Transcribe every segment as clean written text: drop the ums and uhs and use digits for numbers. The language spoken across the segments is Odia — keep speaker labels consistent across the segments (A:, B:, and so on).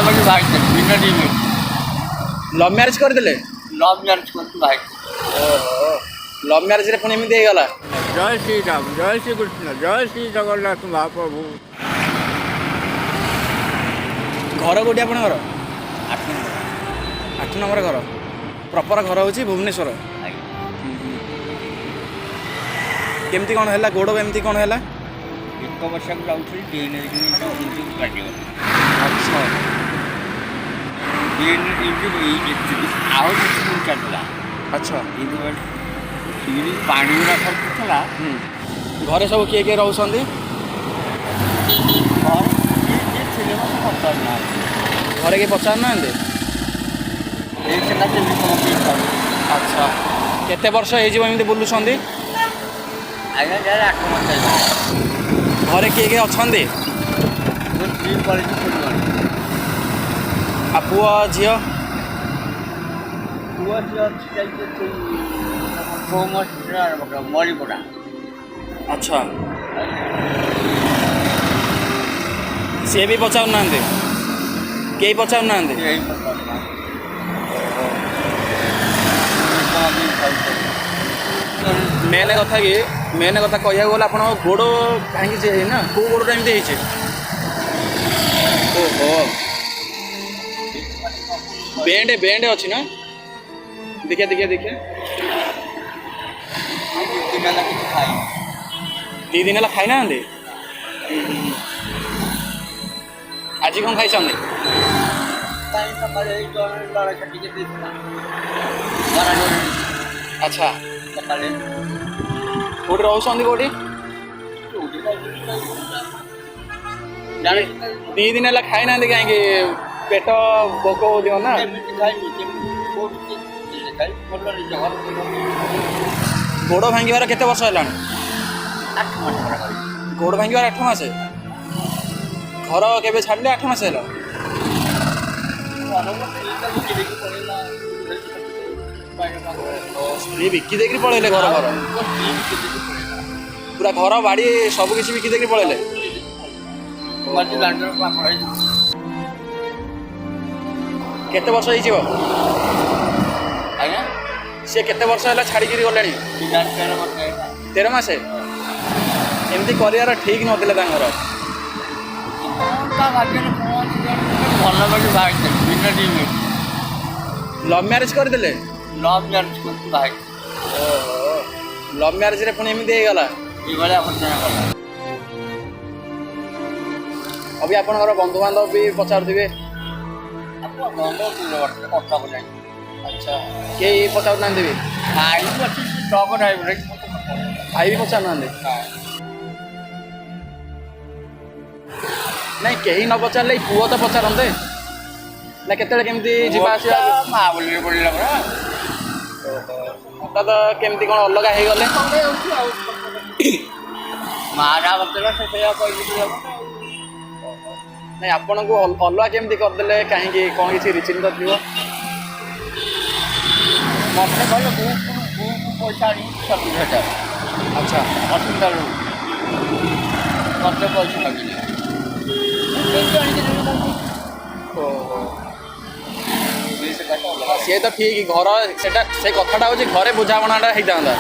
A: ବାକି ଭାଇ ବିନା ଡିମେ
B: ଲଭ୍ ମ୍ୟାରେଜ୍ କରିଦେଲେ?
A: ଲଭ୍ ମ୍ୟାରେଜ୍ କରିକି ଭାଇ।
B: ଓହୋ, ଲଭ୍ ମ୍ୟାରେଜ୍ରେ ପୁଣି ଏମିତି ହେଇଗଲା?
A: ଜୟ ଶ୍ରୀରାମ, ଜୟ ଶ୍ରୀକୃଷ୍ଣ, ଜୟ ଶ୍ରୀ ଜଗନ୍ନାଥ ମହାପ୍ରଭୁ।
B: ଘର କୋଉଠି ଆପଣଙ୍କର?
A: 8
B: 8 ନମ୍ବର ଘର। ପ୍ରପର ଘର ହେଉଛି ଭୁବନେଶ୍ୱର। କେମିତି କ'ଣ ହେଲା ଗୋଡ଼, ଏମିତି କ'ଣ ହେଲା?
A: ଏକ ବର୍ଷକୁ ଯାଉଥିଲି ଡିଏନ୍ଏ କାଟିଗଲି।
B: ଆଚ୍ଛା,
A: ଆଉ କିଛି ଦିନ ଚାଲିଥିଲା।
B: ଆଚ୍ଛା।
A: କିନ୍ତୁ ପାଣି ଗୁଡ଼ା ଖର୍ଚ୍ଚଥିଲା।
B: ଘରେ ସବୁ କିଏ କିଏ ରହୁଛନ୍ତି?
A: ଥିଲେ ମୋତେ ପଚାରୁନାହାନ୍ତି।
B: ଘରେ କିଏ ପଚାରୁନାହାନ୍ତି?
A: ଏଇ ସେଟା କେମିତି କ'ଣ?
B: ଆଚ୍ଛା, କେତେ ବର୍ଷ ହେଇଯିବ ଏମିତି ବୁଲୁଛନ୍ତି?
A: ଆଜ୍ଞା ଯାହାର 8 ମାସ ହେଇଗଲା।
B: ଘରେ କିଏ କିଏ ଅଛନ୍ତି?
A: ସ୍ତ୍ରୀ ପଳେଇଛି ଫୁଲବାଣୀ।
B: ଆଉ ପୁଅ ଝିଅ?
A: ପୁଅ ଝିଅ ଅଛି ଯାଇକି ମଳିପଡ଼ା।
B: ଆଚ୍ଛା, ସିଏ ବି ପଚାରୁନାହାନ୍ତି? କେହି ପଚାରୁନାହାନ୍ତି? ମେନ୍ କଥା କହିବାକୁ ଗଲେ ଆପଣଙ୍କ ଗୋଡ଼ ଭାଙ୍ଗିଛି ନା, କେଉଁ ଗୋଡ଼ଟା ଏମିତି ହେଇଛି? ଓହୋ, ବେଣ୍ଡ ଅଛି ନା? ଦେଖିଆ
A: 2
B: ଦିନ ହେଲା ଖାଇନାହାନ୍ତି? ଆଜି କ'ଣ ଖାଇଛନ୍ତି? ଆଚ୍ଛା, କେଉଁଠି ରହୁଛନ୍ତି? କେଉଁଠି? 2 ଦିନ ହେଲା ଖାଇନାହାନ୍ତି କାହିଁକି? ପେଟ ଭୋକ ହେଉଥିବ ନା? ଗୋଡ଼ ଭାଙ୍ଗିବାର କେତେ ବର୍ଷ ହେଲାଣି?
A: 8 ମାସ।
B: ଗୋଡ଼ ଭାଙ୍ଗିବାର 8 ମାସ? ଘର କେବେ ଛାଡ଼ିଲେ? 8 ମାସ ହେଲା? ସ୍ତ୍ରୀ ବିକି ଦେଇକି ପଳେଇଲେ? ଘର ପୁରା ଘର ବାଡ଼ି ସବୁ କିଛି ବିକି ଦେଇକି ପଳେଇଲେ? କେତେ ବର୍ଷ ହେଇଯିବ?
A: ଆଜ୍ଞା
B: ସେ କେତେ ବର୍ଷ ହେଲା ଛାଡ଼ିକିରି ଗଲେଣି? 13 ମାସ? ଏମିତି କରିବାର ଠିକ୍ ନଥିଲା ତାଙ୍କର।
A: ଭଲ ବାକି ଭାଇ ବିନା ଡିମେ
B: ଲଭ୍ ମ୍ୟାରେଜ୍ କରିଦେଲେ?
A: ଲଭ୍ ମ୍ୟାରେଜ୍ କରିକି ଭାଇ।
B: ଓହୋ, ଲଭ୍ ମ୍ୟାରେଜ୍ରେ ପୁଣି ଏମିତି ହେଇଗଲା?
A: ଏଇଭଳିଆ ଘଟଣା କଲା।
B: ଅବି ଆପଣଙ୍କର ବନ୍ଧୁବାନ୍ଧବ ବି ପଚାରୁଥିବେ? ଆଚ୍ଛା, କେହି ପଚାରୁନାହାନ୍ତି ବି?
A: ଭାଇ ଅଛି ଟ୍ରକ୍ ଡ୍ରାଇଭର।
B: ଭାଇ ବି ପଚାରୁନାହାନ୍ତି? ନାଇଁ, କେହି ନ ପଚାରିଲେ ପୁଅ ତ ପଚାରନ୍ତେ ନା, କେତେବେଳେ କେମିତି ଯିବା ଆସିବା?
A: ମା ବୋଲିରେ ପଡ଼ିଲା ପରା।
B: ହଠାତ୍ କେମିତି କ'ଣ ଅଲଗା ହେଇଗଲେ?
A: ମା ଯାହା ବତେଇଲା ସେ ସେଇଆ କହିକି।
B: ନାଇଁ, ଆପଣଙ୍କୁ ଅଲଗା କେମିତି କରିଦେଲେ କାହିଁକି? କ'ଣ କିଛି ରିଜିନ୍ ତ ଥିବ?
A: ମୋତେ କହିଲେ ବୋଉକୁ ପଇସା ଆଣିକି 70,000।
B: ଆଚ୍ଛା,
A: ହସ୍ପିଟାଲରୁ ମୋତେ ପଇସା ମାଗିଲେ।
B: ଓହୋ, ସିଏ ତ ଠିକ୍। ଘର ସେଟା ସେ କଥାଟା ହେଉଛି ଘରେ ବୁଝାମଣାଟା ହେଇଥାନ୍ତା।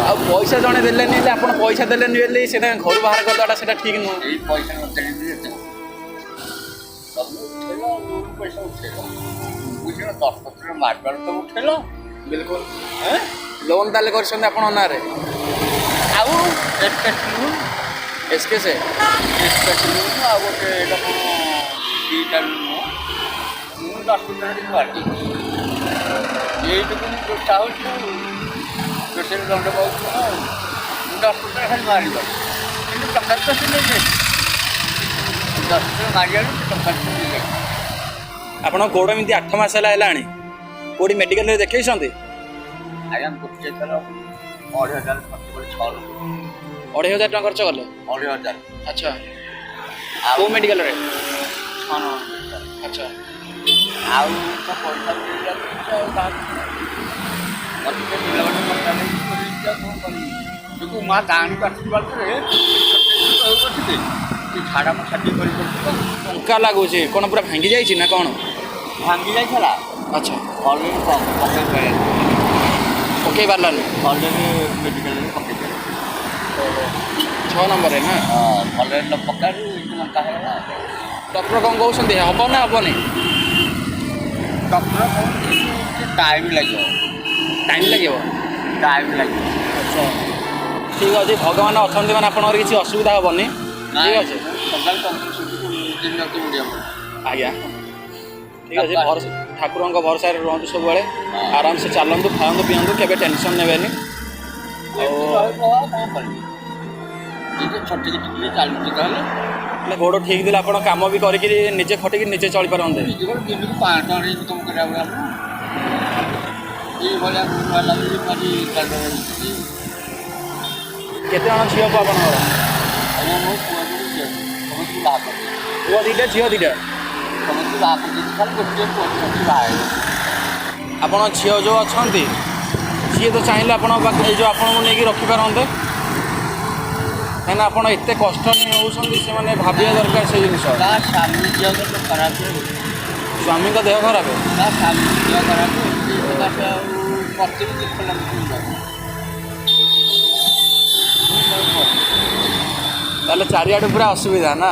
B: ଆଉ ପଇସା ଜଣେ ଦେଲେନି ହେଲେ ଆପଣ ପଇସା ଦେଲେନି ବୋଲି ସେଇଟା ଘରୁ ବାହାର କରିଦେବାଟା ସେଇଟା ଠିକ୍ ନୁହଁ।
A: ଏଇ ପଇସା ମୋତେ ଯେତେ ସବୁ ଉଠେଇଲ, ପଇସା ଉଠେଇଲ, ବୁଝିଲ 10% ମାଗଣା ତ ଉଠେଇଲ।
B: ବିଲକୁଲ। ଲୋନ୍ ତାହେଲେ କରିଛନ୍ତି ଆପଣ ନାଁରେ?
A: ଆଉ ଏସ୍କେସ୍ ଆଉ ଗୋଟେ ଏଇଟା କ'ଣ 2ଟା ନୁହଁ, ମୁଁ 10% ବାଟି ଏଇଟାକୁ ମୁଁ ଚାହୁଁଛି ପେସେଣ୍ଟ ଦଣ୍ଡ ପାଉଛି ଆଉ ମୁଁ 10% ଖାଲି ମାରିବ, କିନ୍ତୁ ଟଙ୍କା ତ ସେ ନେଇଯାଏ। 10% ମାରିବାରୁ ସେ ଟଙ୍କା ନେଇଯାଏ।
B: ଆପଣଙ୍କ ଗୋଡ଼ ଏମିତି 8 ମାସ ହେଲା ହେଲାଣି, କେଉଁଠି ମେଡ଼ିକାଲରେ ଦେଖେଇଛନ୍ତି?
A: ଆଜ୍ଞା ଗୋଟେ ଥର 2,500 ଖର୍ଚ୍ଚ କରି 6 ଲୋକ।
B: 2,500 ଟଙ୍କା ଖର୍ଚ୍ଚ କଲେ?
A: 2,500।
B: ଆଚ୍ଛା, କେଉଁ ମେଡ଼ିକାଲରେ? ଆଚ୍ଛା,
A: ଆଉ ତ ପଇସା ମିଳିଯାଉଛି ଆଉ ମୋତେ ପିଲାମାନେ ପଇସା ନେଇକି କରିକି ଆଉ କ'ଣ କରିବି? କିନ୍ତୁ ମା ଗାଁକୁ ଆସିବାରେ କହିବ ଝାଡ଼ା ମଶା ଟିକେ କରିପାରୁଛି ତ
B: ଟଙ୍କା ଲାଗୁଛି କ'ଣ ପୁରା ଭାଙ୍ଗି ଯାଇଛି ନା କ'ଣ?
A: ଭାଙ୍ଗି ଯାଇଥିଲା
B: ଆଚ୍ଛା
A: ଅଲରେଡ଼ି ପକେଇ ପାରିଲା
B: ପକେଇ ପାରିଲାନି
A: ଅଲରେଡ଼ି ମେଡ଼ିକାଲରେ ପକେଇ ପାରିଲା
B: 6 ନମ୍ବରରେ ନା?
A: ଅଲରେଡ଼ି ନ ପକାରୁ ଏମିତି ମଙ୍କା ହେଇଗଲା
B: ଡକ୍ଟର କ'ଣ କହୁଛନ୍ତି ହେବ ନା ହେବନି?
A: ଡକ୍ଟର କହୁଛି ଟାଇମ୍ ଲାଗିବ
B: ଟାଇମ୍ ଲାଗିବ।
A: ଆଚ୍ଛା
B: ଠିକ୍ ଅଛି ଭଗବାନ ଅଛନ୍ତି ମାନେ ଆପଣଙ୍କର କିଛି ଅସୁବିଧା ହେବନି। ଠିକ୍ ଅଛି
A: ସକାଳ ଦିନକୁ ମୁଣ୍ଡିଆ
B: ଆଜ୍ଞା ଠିକ୍ ଅଛି ଠାକୁରଙ୍କ ଭରସାରେ ରୁହନ୍ତୁ ସବୁବେଳେ ଆରାମସେ ଚାଲନ୍ତୁ ଖାଆନ୍ତୁ ପିଅନ୍ତୁ କେବେ ଟେନସନ୍ ନେବେନି। ଆଉ
A: ଛଟିକି ଟିକେ ଚାଲୁଛି ତାହେଲେ
B: ମାନେ ଗୋଡ଼ ଠିକ୍ ଥିଲେ ଆପଣ କାମ ବି କରିକି ନିଜେ ଖଟିକି ନିଜେ ଚଳିପାରନ୍ତେ।
A: ଦିନକୁ 500 ଇନକମ୍ କରିବା ଭଳିଆ ଏଇଭଳିଆ ଲାଗୁଛି ଭାରି
B: କେତେ ଜଣ ଝିଅ ପୁଅ ଆପଣଙ୍କର?
A: ଆଜ୍ଞା ମୋ ପୁଅ ଝିଅ ସମସ୍ତଙ୍କୁ ବାହା କରିଛି
B: ପୁଅ ଦୁଇଟା ଝିଅ ଦୁଇଟା
A: ସମସ୍ତଙ୍କୁ ବାହା କରିଛି ଖାଲି ଗୋଟିଏ ପୁଅ ଅଛି ବାହା ହେଇଛି।
B: ଆପଣ ଝିଅ ଯେଉଁ ଅଛନ୍ତି ସିଏ ତ ଚାହିଁଲେ ଆପଣଙ୍କ ପାଖରେ ଏଇ ଯେଉଁ ଆପଣଙ୍କୁ ନେଇକି ରଖିପାରନ୍ତେ କାହିଁକିନା ଆପଣ ଏତେ କଷ୍ଟ ହେଉଛନ୍ତି ସେମାନେ ଭାବିବା ଦରକାର ସେ ଜିନିଷ।
A: ତା ସ୍ୱାମୀ ଝିଅ ଖରାପ
B: ସ୍ୱାମୀଙ୍କ ଦେହ ଖରାପ
A: ତା ସ୍ୱାମୀ ଝିଅ ଖରାପ ପ୍ରତି ଦୁଃଖ ଲାଗୁଛି
B: ତାହେଲେ ଚାରିଆଡ଼ୁ ପୁରା ଅସୁବିଧା ନା?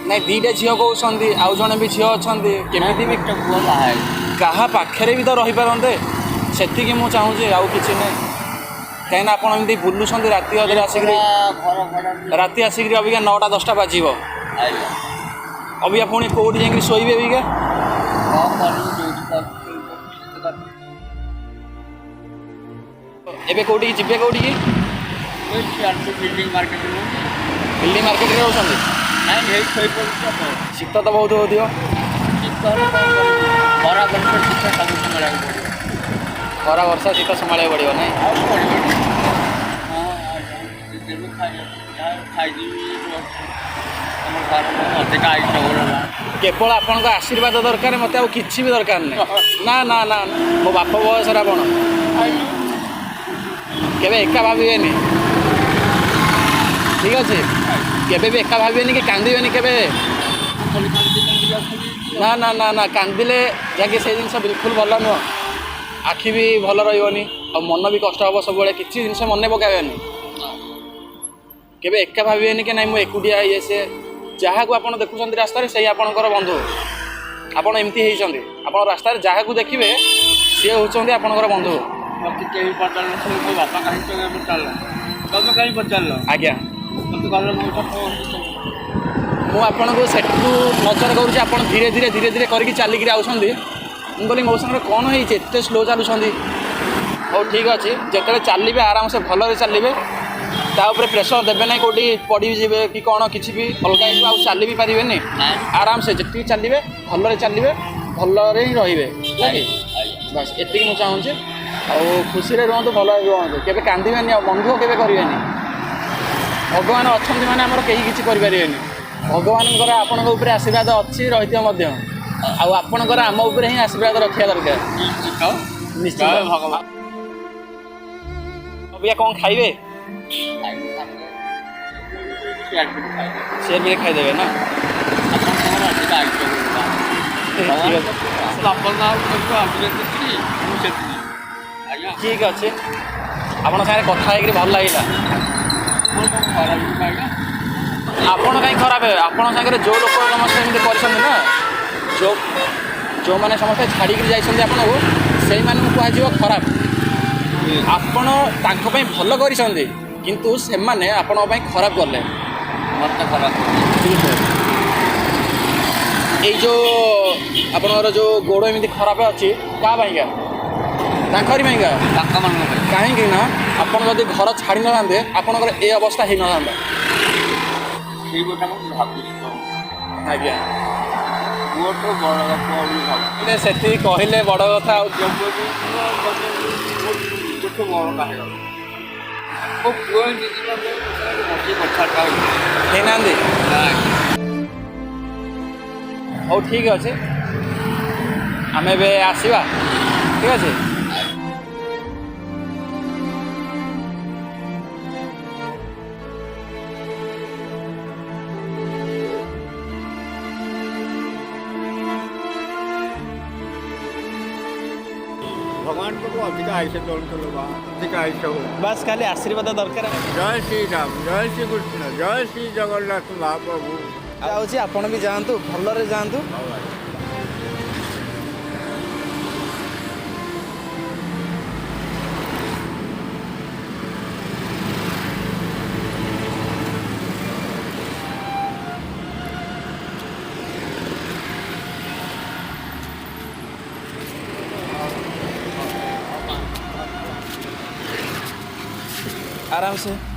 B: ନାଇଁ ଦୁଇଟା ଝିଅ କହୁଛନ୍ତି ଆଉ ଜଣେ ବି ଝିଅ ଅଛନ୍ତି କେମିତି ବି
A: ପୁଅ ବାହା ହେଇଛି
B: କାହା ପାଖରେ ବି ତ ରହିପାରନ୍ତେ ସେତିକି ମୁଁ ଚାହୁଁଛି ଆଉ କିଛି ନାହିଁ। କାହିଁକିନା ଆପଣ ଏମିତି ବୁଲୁଛନ୍ତି ରାତି ଅଧରେ ଆସିକିରି ରାତି ଆସିକିରି ଅବିକା 9ଟା 10ଟା ବାଜିବ ଅବିକା ପୁଣି କେଉଁଠି ଯାଇକିରି ଶୋଇବେ ଅବିକା? ଏବେ କେଉଁଠିକି ଯିବେ କେଉଁଠିକି?
A: ବିଲ୍ଡିଂ ମାର୍କେଟରେ
B: ବିଲ୍ଡିଂ ମାର୍କେଟରେ ରହୁଛନ୍ତି?
A: ନାଇଁ ହେଇ ଶୋଇପଡ଼ୁଛି
B: ଶୀତ ତ ବହୁତ ହେଉଥିବ।
A: ଶୀତ ଖରା ବର୍ଷା ଶୀତ ସବୁ ସମ୍ଭାଳିବାକୁ ପଡ଼ିବ
B: ଖରା ବର୍ଷା ଶୀତ ସମ୍ଭାଳିବାକୁ ପଡ଼ିବ ନାଇଁ?
A: ଆଉ ପଡ଼ିବନି ଖାଇଦେବି ଆମ ଘର ଅଧିକା ଆଇଟ ହେଲା
B: କେବଳ ଆପଣଙ୍କ ଆଶୀର୍ବାଦ ଦରକାର ମୋତେ ଆଉ କିଛି ବି ଦରକାର ନାହିଁ। ନା ନା ନା ମୋ ବାପ ବୟସରେ ଆପଣ କେବେ ଏକା ଭାବିବେନି। ଠିକ୍ ଅଛି କେବେ ବି ଏକା ଭାବିବେନି କି କାନ୍ଦିବେନି କେବେ। ନା ନା ନା ନା କାନ୍ଦିଲେ ଯାହାକି ସେ ଜିନିଷ ବିଲକୁଲ ଭଲ ନୁହଁ। ଆଖି ବି ଭଲ ରହିବନି ଆଉ ମନ ବି କଷ୍ଟ ହେବ ସବୁବେଳେ କିଛି ଜିନିଷ ମନେ ପକାଇବେନି। କେବେ ଏକା ଭାବିବେନି କି ନାଇଁ ମୁଁ ଏକୁଟିଆ ଇଏ ସେ ଯାହାକୁ ଆପଣ ଦେଖୁଛନ୍ତି ରାସ୍ତାରେ ସେଇ ଆପଣଙ୍କର ବନ୍ଧୁ। ଆପଣ ଏମିତି ହେଇଛନ୍ତି ଆପଣ ରାସ୍ତାରେ ଯାହାକୁ ଦେଖିବେ ସିଏ ହେଉଛନ୍ତି ଆପଣଙ୍କର ବନ୍ଧୁ।
A: ମୋତେ କେହି ପଚାରିଲ ମୋ ବାପା କାହିଁକି ପଚାରିଲ ତମେ କାହିଁକି ପଚାରିଲ?
B: ଆଜ୍ଞା
A: ମୋତେ କହିଲ
B: ମୁଁ ଆପଣଙ୍କୁ ସେଠୁ ନଜର କରୁଛି ଆପଣ ଧୀରେ ଧୀରେ ଧୀରେ ଧୀରେ କରିକି ଚାଲିକିରି ଆଉଛନ୍ତି। ମୁଁ କହିଲି ମୋ ସାଙ୍ଗରେ କ'ଣ ହେଇଛି ଏତେ ସ୍ଲୋ ଚାଲୁଛନ୍ତି। ହଉ ଠିକ୍ ଅଛି ଯେତେବେଳେ ଚାଲିବେ ଆରାମସେ ଭଲରେ ଚାଲିବେ ତା ଉପରେ ପ୍ରେସର ଦେବେ ନାହିଁ କେଉଁଠି ପଡ଼ିଯିବେ କି କ'ଣ କିଛି ବି ଅଲଗା ହେଇଯିବ ଆଉ ଚାଲି ବି ପାରିବେନି। ଆରାମସେ ଯେତିକି ଚାଲିବେ ଭଲରେ ହିଁ ରହିବେ ହେଲା କି ବାସ୍ ଏତିକି ମୁଁ ଚାହୁଁଛି। ଆଉ ଖୁସିରେ ରୁହନ୍ତୁ ଭଲରେ ରୁହନ୍ତୁ କେବେ କାନ୍ଦିବେନି ଆଉ ମନଦୁଃଖ କେବେ କରିବେନି। ଭଗବାନ ଅଛନ୍ତି ମାନେ ଆମର କେହି କିଛି କରିପାରିବେନି। ଭଗବାନଙ୍କର ଆପଣଙ୍କ ଉପରେ ଆଶୀର୍ବାଦ ଅଛି ରହିଥିବ ମଧ୍ୟ ଆଉ ଆପଣଙ୍କର ଆମ ଉପରେ ହିଁ ଆଶୀର୍ବାଦ ରଖିବା ଦରକାର। ନିଶ୍ଚିତ ଭଗବାନ। ଅବିକା କ'ଣ ଖାଇବେ? ସେୟାର ବି ଖାଇଦେବେ ନା? ଠିକ୍ ଅଛି ଆପଣଙ୍କ ସାଙ୍ଗରେ କଥା ହେଇକିରି ଭଲ ଲାଗିଲା। ଆପଣ କାହିଁ ଖରାପ ହେବେ? ଆପଣଙ୍କ ସାଙ୍ଗରେ ଯେଉଁ ଲୋକ ସମସ୍ତେ ଏମିତି କରିଛନ୍ତି ନା ଯେଉଁମାନେ ସମସ୍ତେ ଛାଡ଼ିକିରି ଯାଇଛନ୍ତି ଆପଣଙ୍କୁ ସେଇମାନଙ୍କୁ କୁହାଯିବ ଖରାପ। ଆପଣ ତାଙ୍କ ପାଇଁ ଭଲ କରିଛନ୍ତି କିନ୍ତୁ ସେମାନେ ଆପଣଙ୍କ ପାଇଁ ଖରାପ କଲେ।
A: ମୋତେ ଖରାପ
B: ଏଇ ଯେଉଁ ଆପଣଙ୍କର ଯେଉଁ ଗୋଡ଼ ଏମିତି ଖରାପ ଅଛି କାହା ପାଇଁକା? ତାଙ୍କରି ପାଇଁକା
A: ତାଙ୍କମାନଙ୍କ ପାଇଁ।
B: କାହିଁକି ନା ଆପଣ ଯଦି ଘର ଛାଡ଼ି ନଥାନ୍ତେ ଆପଣଙ୍କର ଏ ଅବସ୍ଥା ହେଇନଥାନ୍ତା।
A: ସେଇ କଥା ମୁଁ ଭାବୁଛି
B: ଆଜ୍ଞା
A: ପୁଅଠୁ ବଡ଼ କଥା ବୋଲି ଭାବୁଛି
B: ସେତିକି କହିଲେ ବଡ଼ କଥା ଆଉ
A: ଯେଠୁ ବଡ଼ କାହିଁକି ମୋ ପୁଅ
B: ହେଇନାହାନ୍ତି। ହଉ ଠିକ୍ ଅଛି ଆମେ ଏବେ ଆସିବା। ଠିକ୍ ଅଛି।
A: भगवान को अधिक आयुष चलुल अधिक आयुष हो
B: बास खाली आशीर्वाद दरकार
A: जय श्री राम जय श्री कृष्ण जय श्री जगन्नाथ महाप्रभु
B: जाऊँगी आपण भी जातु भलरे जातु आराम से